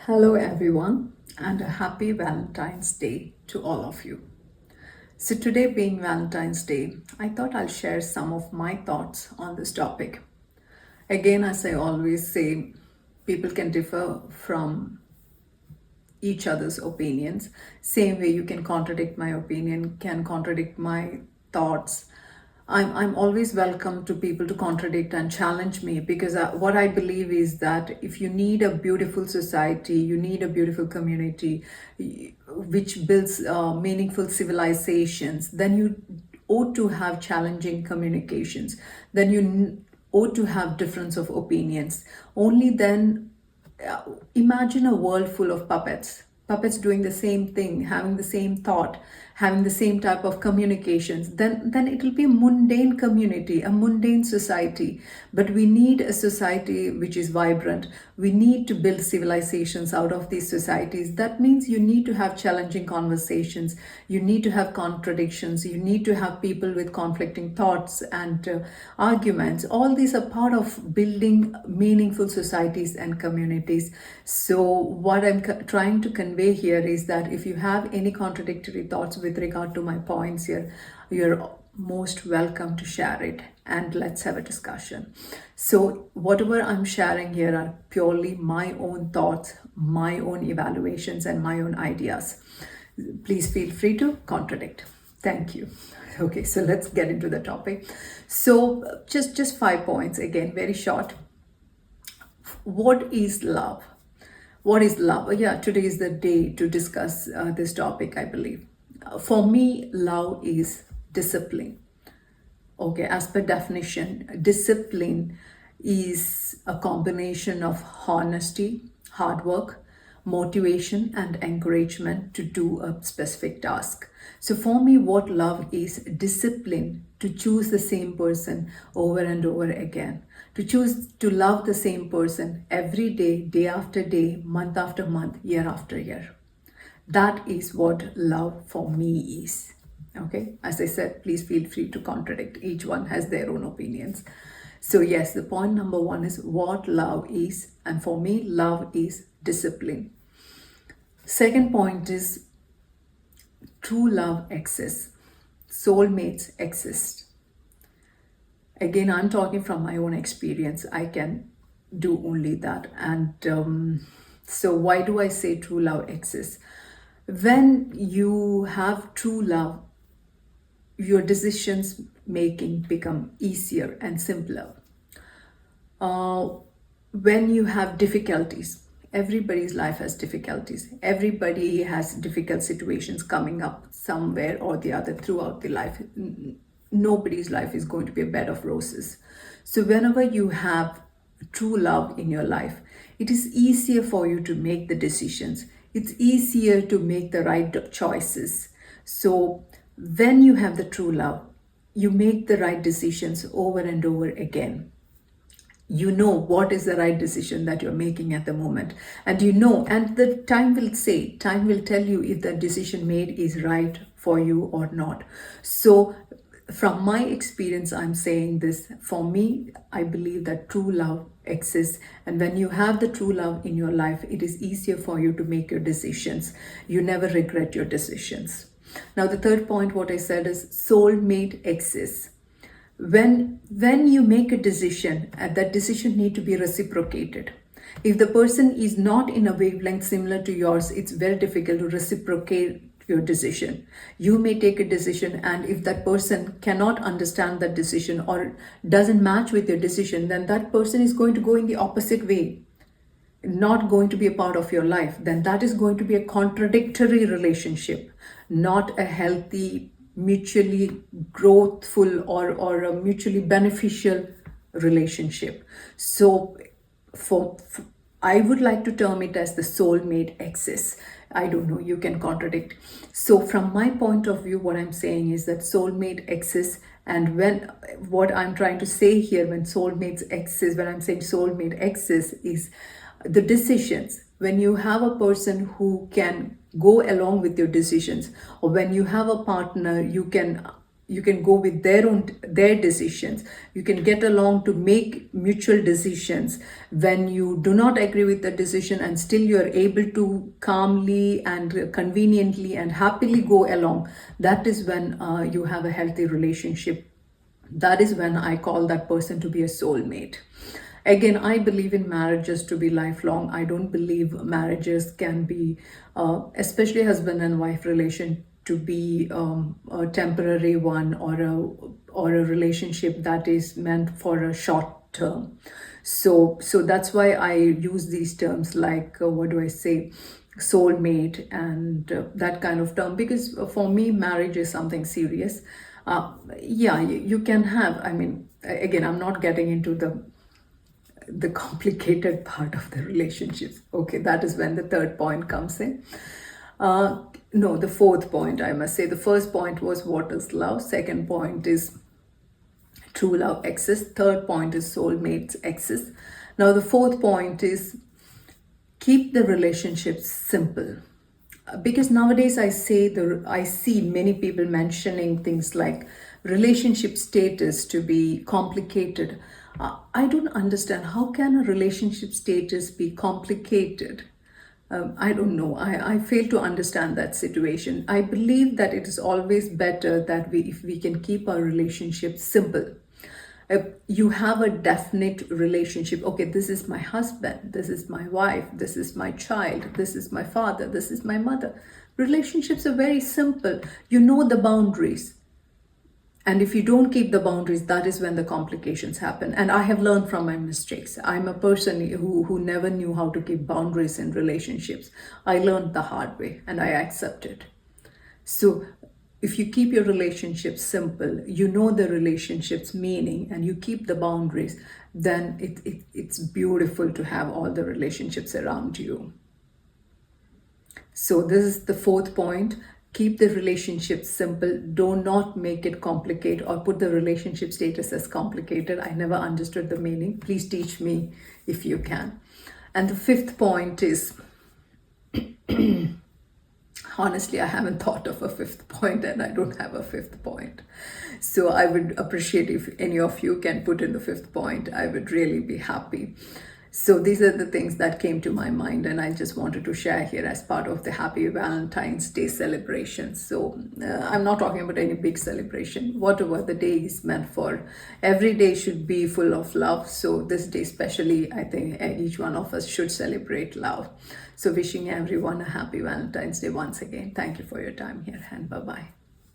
Hello, everyone, and a happy Valentine's Day to all of you. So, today being Valentine's Day, I thought I'll share some of my thoughts on this topic. Again, as I always say, people can differ from each other's opinions. Same way, you can contradict my opinion, can contradict my thoughts. I'm always welcome to people to contradict and challenge me because what I believe is that if you need a beautiful society, you need a beautiful community which builds meaningful civilizations, then you ought to have challenging communications. Then you ought to have difference of opinions. Only then imagine a world full of puppets doing the same thing, having the same thought, having the same type of communications. Then it will be a mundane community, a mundane society. But we need a society which is vibrant. We need to build civilizations out of these societies. That means you need to have challenging conversations, you need to have contradictions, you need to have people with conflicting thoughts and arguments. All these are part of building meaningful societies and communities. So what I'm trying to convey here is that if you have any contradictory thoughts with regard to my points here, you're most welcome to share it and let's have a discussion. So whatever I'm sharing here are purely my own thoughts, my own evaluations, and my own ideas. Please feel free to contradict. Thank you. Okay, so let's get into the topic. So just 5 points, again, very short. What is love? What is love? Yeah, today is the day to discuss this topic, I believe. For me, love is discipline. Okay, as per definition, discipline is a combination of honesty, hard work, motivation, and encouragement to do a specific task. So, for me, what love is discipline to choose the same person over and over again, to choose to love the same person every day, day after day, month after month, year after year. That is what love for me is. Okay, as I said, please feel free to contradict. Each one has their own opinions. So, yes, the point number one is what love is, and for me, love is discipline. Second point is true love exists, soulmates exist. Again, I'm talking from my own experience. I can do only that. And so, why do I say true love exists? When you have true love, your decisions making become easier and simpler. When you have difficulties, everybody's life has difficulties. Everybody has difficult situations coming up somewhere or the other throughout the life. Nobody's life is going to be a bed of roses. So whenever you have true love in your life, it is easier for you to make the decisions. It's easier to make the right choices. So when you have the true love, you make the right decisions over and over again. You know what is the right decision that you're making at the moment. And you know, and the time will tell you if the decision made is right for you or not. So from my experience, I'm saying this. For me, I believe that true love exists. And when you have the true love in your life, it is easier for you to make your decisions. You never regret your decisions. Now, the third point, what I said is soulmate exists. When you make a decision, that decision need to be reciprocated. If the person is not in a wavelength similar to yours, it's very difficult to reciprocate your decision. You may take a decision, and if that person cannot understand that decision or doesn't match with your decision, then that person is going to go in the opposite way, not going to be a part of your life. Then that is going to be a contradictory relationship, not a healthy, mutually growthful or a mutually beneficial relationship. So for I would like to term it as the soulmate exists. I don't know, you can contradict. So from my point of view, what I'm saying is that soulmate exists. And when what I'm trying to say here, when soulmates exist, when I'm saying soulmate exists, is the decisions. When you have a person who can go along with your decisions, or when you have a partner, you can you can go with their decisions. You can get along to make mutual decisions. When you do not agree with the decision and still you are able to calmly and conveniently and happily go along, that is when you have a healthy relationship. That is when I call that person to be a soulmate. Again, I believe in marriages to be lifelong. I don't believe marriages can be, especially husband and wife relation, to be a temporary one, or a relationship that is meant for a short term. So that's why I use these terms like, what do I say, soulmate, and that kind of term, because for me marriage is something serious. Yeah, you can have, I mean, again, I'm not getting into the complicated part of the relationships. Okay, that is when the third point comes in. No, the fourth point, I must say. The first point was what is love. Second point is true love exists. Third point is soulmates exist. Now, the fourth point is keep the relationships simple. Because nowadays I see many people mentioning things like relationship status to be complicated. I don't understand, how can a relationship status be complicated? I don't know. I fail to understand that situation. I believe that it is always better that if we can keep our relationship simple. You have a definite relationship. Okay, this is my husband, this is my wife, this is my child, this is my father, this is my mother. Relationships are very simple. You know the boundaries. And if you don't keep the boundaries, that is when the complications happen. And I have learned from my mistakes. I'm a person who never knew how to keep boundaries in relationships. I learned the hard way and I accept it. So if you keep your relationships simple, you know the relationship's meaning, and you keep the boundaries, then it's beautiful to have all the relationships around you. So this is the fourth point. Keep the relationship simple. Do not make it complicated or put the relationship status as complicated. I never understood the meaning. Please teach me if you can. And the fifth point is, honestly, I haven't thought of a fifth point, and I don't have a fifth point. So I would appreciate if any of you can put in the fifth point. I would really be happy. So these are the things that came to my mind, and I just wanted to share here as part of the Happy Valentine's Day celebration. So I'm not talking about any big celebration. Whatever the day is meant for, every day should be full of love. So this day especially, I think each one of us should celebrate love. So wishing everyone a happy Valentine's Day once again. Thank you for your time here, and bye-bye.